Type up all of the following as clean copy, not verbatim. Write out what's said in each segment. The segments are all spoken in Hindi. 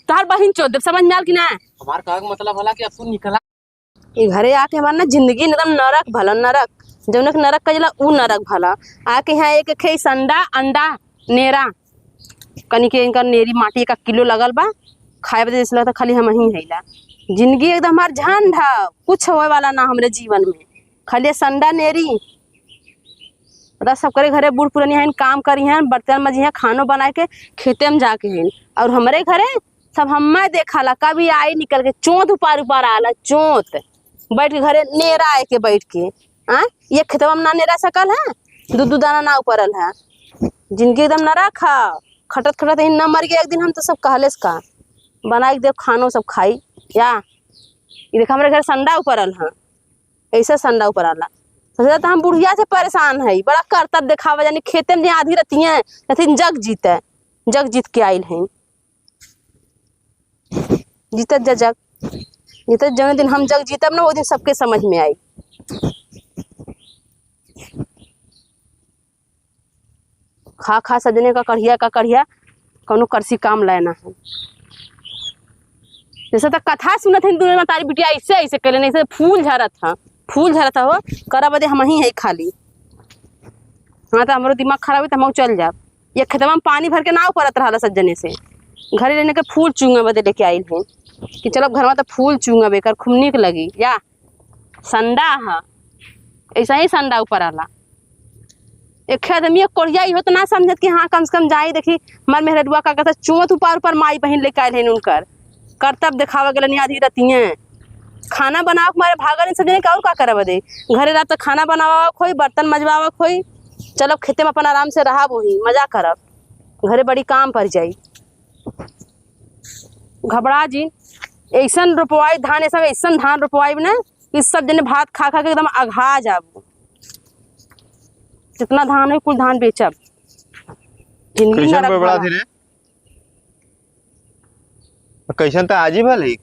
तार बहिन चोद समझ में आल कि ना। हमार कहा मतलब भला कि अब तू निकला ये घरे आके हमार ना जिंदगी एकदम नरक भला नरक जौन नरक कजला उ नरक भला आके यहाँ एक खे संडा अंडा नेरा कनी के इनका नेरी माटी 1 किलो लगल बा खाए बदे जैसे लगता खाली हम ही हैला जिंदगी एकदम हमार झंड है कुछ होए वाला ना हमरे जीवन में खाली संडा नेरी पता सब करे घरे बूढ़ पुरानी हैं काम करी हैं बर्तन मजी हैं खानो बनाए के खेते में जाके हैं और हमारे घरे सब हमें देखा कभी आई निकल के चोंत ऊपर आला चोंत बैठ के घरे नेरा आए के बैठ के ये खेतवा में ना नेरा सकल है दूध दाना ना उपरल है जिनकी एकदम ना रखा खटत खटत न मर गया एक दिन हम तो सब कहले का बना के दे खानो सब खाई या ये देखा हमारे घर संडा उपरल है ऐसा संडा ऊपर आला सबसे तो हम बुढ़िया से परेशान है बड़ा करतब दिखावा जानी खेते में आधी रहती है लेकिन जग जीत के आयल है जीतत जौन दिन हम जग जीतब ना वो दिन सबके समझ में आई खा सजने का कढ़िया कौनो करसी काम लेना है जैसे तो कथा सुनत है दुनिया में तारी बिटिया ऐसे ऐसे करे नहीं फूल झरत हो करा बदे हम ही है खाली हाँ तो हमारो दिमाग खराब है तो हम चल जाब ये खेतवा में पानी भर के ना परत रहा सज्जने से घरे लेने के फूल चूंगा बदे लेके आयल है कि चलो घर में तो फूल चूंगा बेकर खूब निक लगी या संडा है ऐसा ही संडा ऊपर आला एक आदमी कोरिया हो तो ना समझत कि हाँ कम से कम जाई देखी हमार मेहरडुआ का कहता चोंत ऊपर माई बहन लेके आयल है उनकर करतब दिखावा गल आधी रहती हैं खाना बनाओ हमारे भागा नहीं सजने का और का करे बदे घरे रात खाना बनावा खोई बर्तन मजवावा खोई चलो खेते में अपन आराम से रहा वही मजा करब घरे बड़ी काम पड़ जाई घबरा जी ऐसा रोपवाई धान ऐसा धान रोपवाई ना इस सब जने भात खा के एकदम अघा जाब जितना धान है कुल धान बेचब कैसन तो आज ही भले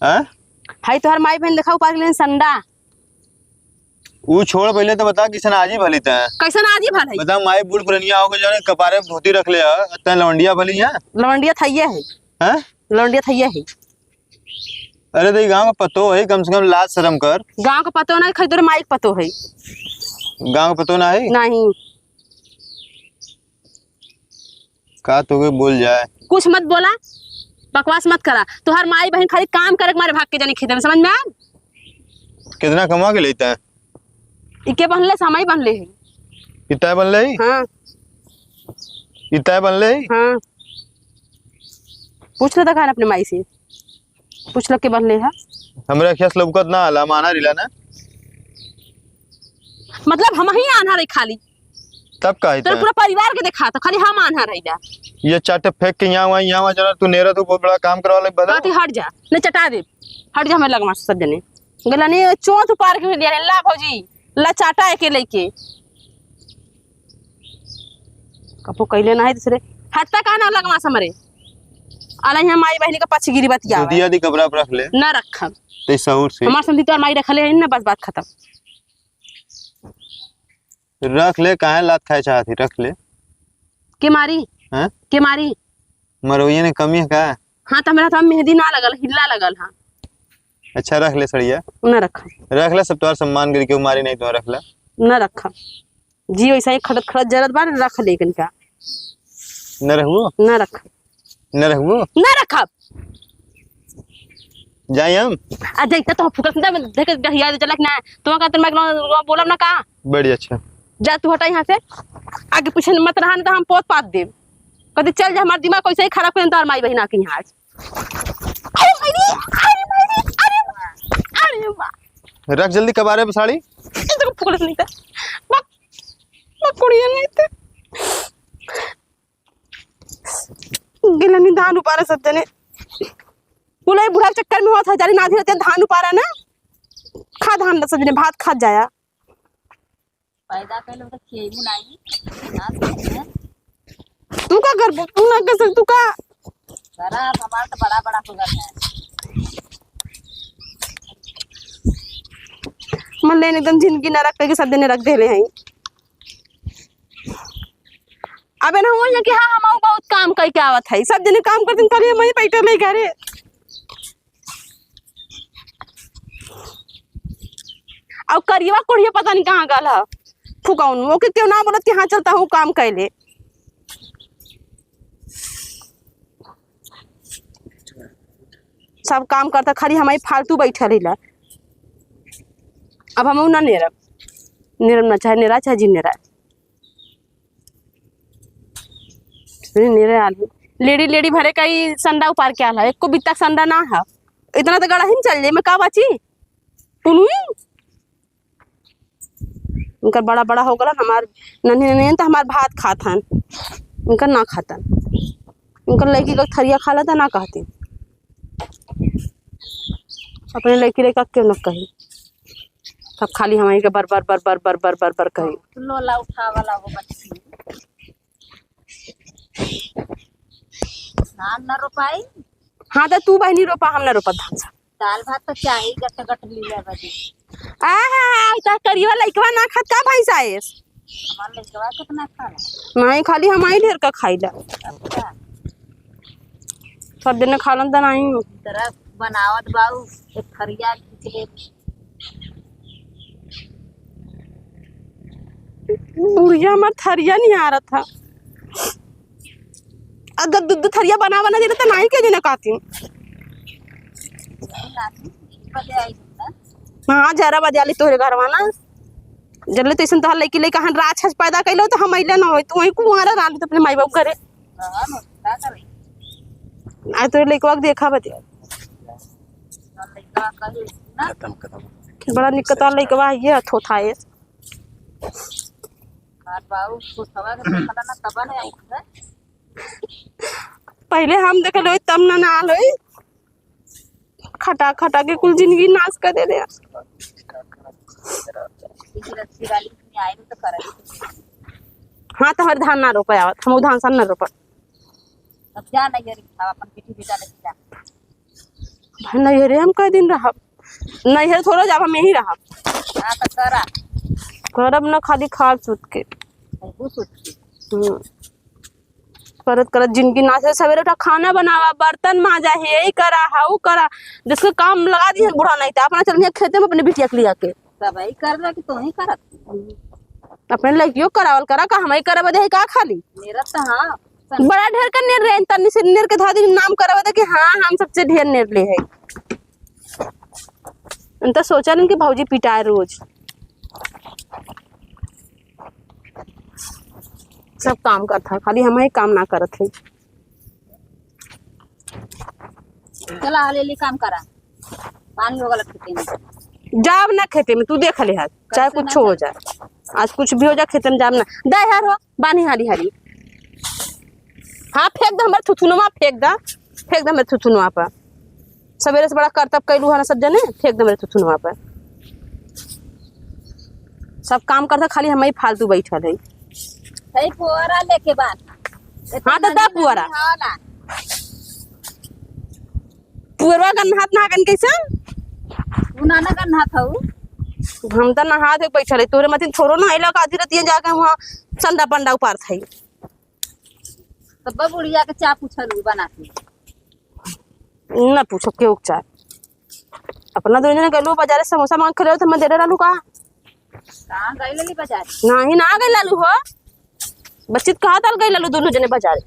हाई तोहर माई बहन देखा ऊपर के संडा वो छोड़ पहले तो बता किसन आज ही भली कैसन आज ही भले बता माई बूढ़ पुरनिया हो गए जाने कपारे में धोती रख ले त लवंडिया भली है लवंडिया थैया है हैं लवंडिया थैया है अरे तो गांव का पतो है कम से कम लाज शर्म कर गांव का पतो ना खरीदो माई का पतो है गांव का पतो ना है नहीं का तो बोल जाए कुछ मत बोला बकवास मत करा तोहर माई बहन खाली काम करे मारे भाग के जाने खेते में समझ में आ कितना कमा के लेता है इके बनले समय बनले है इतना बनले हां इतना बनले हां पूछ ले था अपने माई से पूछ ल के बनले है हमरा खेस लबकत ना आला माना रिला ना मतलब हम ही आना रे खाली तब का है पूरा परिवार के देखा तो खाली हम आना रहिला ये चाटे फेंक के यहाँ जरा तू नेरा तो बहुत बड़ा काम करवा ले बता तू हट जा ने चटा दे हट जा हमें लगमा सब जने गला नहीं चौथ पार के दिया ला भौजी ला चाटा के लेके कपो कैले ना है दूसरे हटता का ना लगमा समरे आला यहाँ माई बहनी का पछ गिरी बतिया दिया दी कपड़ा पर रख ले ना रखब ते सौर से हमार संधि तो माई रखले है ना बस बात खत्म रख ले काहे लात खाए चाहती रख ले के मारी हैं के मारी मरोइए ने कमी है का हां त मेरा तो मेहंदी ना लगल हिल्ला लगल हां अच्छा रख ले सड़िया ना रख ले सब तोर सम्मान करी के मारी नहीं तो रख ले ना रख जी वैसा ही खड़त जरूरत बार रख ले कनका न रहबो ना रखब जाई हम आ जाई तो फुकत ना देख गहिया दे चलक ना तो का मैं बोलब ना का बड़ी अच्छा जा तू हटा यहाँ से आगे पीछे मत रहा तो हम पोत पात देव कभी चल जा हमारा दिमाग कैसे ही खराब कर तो माई बहना की यहाँ रख जल्दी कबारे पे साड़ी फुकट नहीं था कुड़िया नहीं थे गिलनी धान उपारा सब जने बोले बुढ़ा चक्कर में हुआ था जारी नाधी रहते धान उपारा ना खा धान सब जने भात खा जाया पैदा कर लो तो खेमू नहीं तू का कर तू ना कर सक तू का सारा हमारा तो बड़ा बड़ा होगा है मन लेने एकदम जिंदगी न रख के सब दिन रख देले हैं अबे ना हुआ कि हाँ हम बहुत काम करके आवत है, सब दिन काम करते खाली हम ही बैठे ले घरे। अब करिएवा कोढ़िया पता नहीं कहाँ गल है फुकाउन वो के क्यों ना बोलत कि हाँ चलता हूँ काम कैले। सब काम करता खाली हमारी फालतू बैठे रही। अब हम ना नेरब ना चाहे नेरा चाहे जी नेरा नेरे आलू लेडी लेडी भरे का ही संडा उपार के आला एक को बित्ता संडा ना है इतना तो गड़ा ही चल जाए मैं का बाची पुनुई उनका बड़ा बड़ा हो गया हमार नन्हे नन्हे तो हमार भात खातन उनका ना खातन उनका लड़की का थरिया खा लेता ना कहती अपने लड़की लड़का क्यों न कही सब खाली हमारी के बर बर बर बर बर बर बर बर कही लोला उठा वाला वो बच्ची धान न रोपाई। हाँ तो तू बहनी रोपा हम ना रोपा धान सा दाल भात तो चाहिए गट गट लीला बजे। आ करिया लइकवा ना खात का भाई साइस हमार लइकवा कितना खाला नहीं खाली हमारी ढेर का खाइला अच्छा सब दिन खालन त नहीं तरह बनावत बाऊ एक खरिया खींच ले। बुढ़िया हमार थरिया नहीं आ रहा था अगर दूध थरिया बना बना दे तो नहीं के जने खाती हाँ जरा बजाली तोहरे घर ना जल्ले तैसन तो लड़की लड़का हन राक्षस पैदा कैलो तो हम अइले ना हो तू वही कुंवारा रानी तो अपने माई बाप करे आज तोरे लड़का देखा बतिया बड़ा निकत वाला लड़का ये थोथा है पहले हम देख लो तब ना ना लो खटा खटा के कुल जिंदगी नाश कर दे दे। हाँ तो हमारे धान ना रोपा आवत हम धान सन ना रोपा नैहरे हम कई दिन रहा नैहर थोड़ा जाब हम यही रहा करब ना खाली खा सूत के करत करत जिंदगी नाश है। सवेरे उठा खाना बनावा बर्तन माजा है यही करा हाउ करा जिसको काम लगा दी बुढ़ा नहीं था अपना चल खेते में अपने बिटिया के लिया के सब ही कर रहा कि तो ही करत अपने लड़कियों करावल करा का हम ही करब दे का खाली मेरा तो हाँ बड़ा ढेर का नेर रहे तन्नी से नेर के धादी नाम करब दे कि हाँ हम सबसे ढेर नेर ले है तो सोचा कि भौजी पिटाए रोज सब काम करता खाली हम ही काम ना करत है। चला हाले काम करा पानी होगा खेते में जाब ना खेते में तू देख ले हाथ चाहे कुछ हो जाए आज कुछ भी हो जाए खेते में जाब ना दे यार हो बानी हारी हारी हाँ फेंक दे हमारे थुथुनुआ फेंक दे मेरे थुथुनुआ पर सवेरे से बड़ा करतब कैलू है ना सब जने फेंक दे मेरे थुथुनुआ पर सब काम करता खाली हम ही फालतू बैठल है पुअरा लेके बाद हाँ तो दा पुअरा पुअरवा का नहात नहा कैसे तू नाना का नहात हूँ हम तो नहा दे बैठल है तोरे मतीन थोड़ो ना अला आधी रतिया जाके वहाँ संडा पंडा उपार था तब बुढ़िया के चा पूछल बनाती ना पूछो के उपचार अपना दो जने गलू बाजार समोसा मांग खले तो मैं दे रहलू का कहाँ गई लली बाजार नहीं ना गई लालू हो बच्ची कहा ताल गई लालू दोनों जने बाजार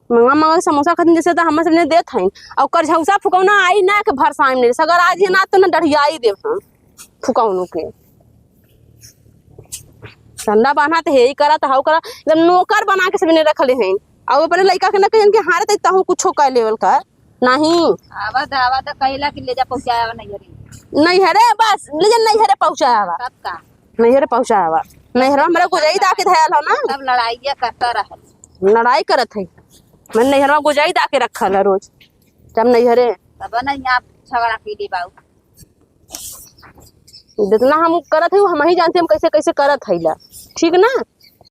मंगा मंगा समोसा खरीद जैसे तो हम सबने देत हई और कर झौसा फुकौना आई ना के भरसा में सगर आज ही ना तो ना डढ़ियाई देव हम फुकौनो के ठंडा बना तो हे ही करा तो हाउ करा एकदम नौकर बना के सबने रखले हैं और अपने लड़का के ना कहिन के हारे तई तहु कुछो कर लेवल का नहीं आवा दा कहला कि ले जा पहुंचाया नहीं हरे बस ले जा नहीं हरे पहुंचाया तब का नहीं हरे पहुंचाया नहीं हरे हमरा गुजाई दा के धयल हो ना तब लड़ाइया करता रहा लड़ाई करत है मैं नहीं हरवा गुजाई दा के रखल है रोज जब नहीं हरे तब ना यहाँ झगड़ा पीली बाऊ जितना हम करत है हम ही जानते हम कैसे कैसे करत है ला ठीक ना।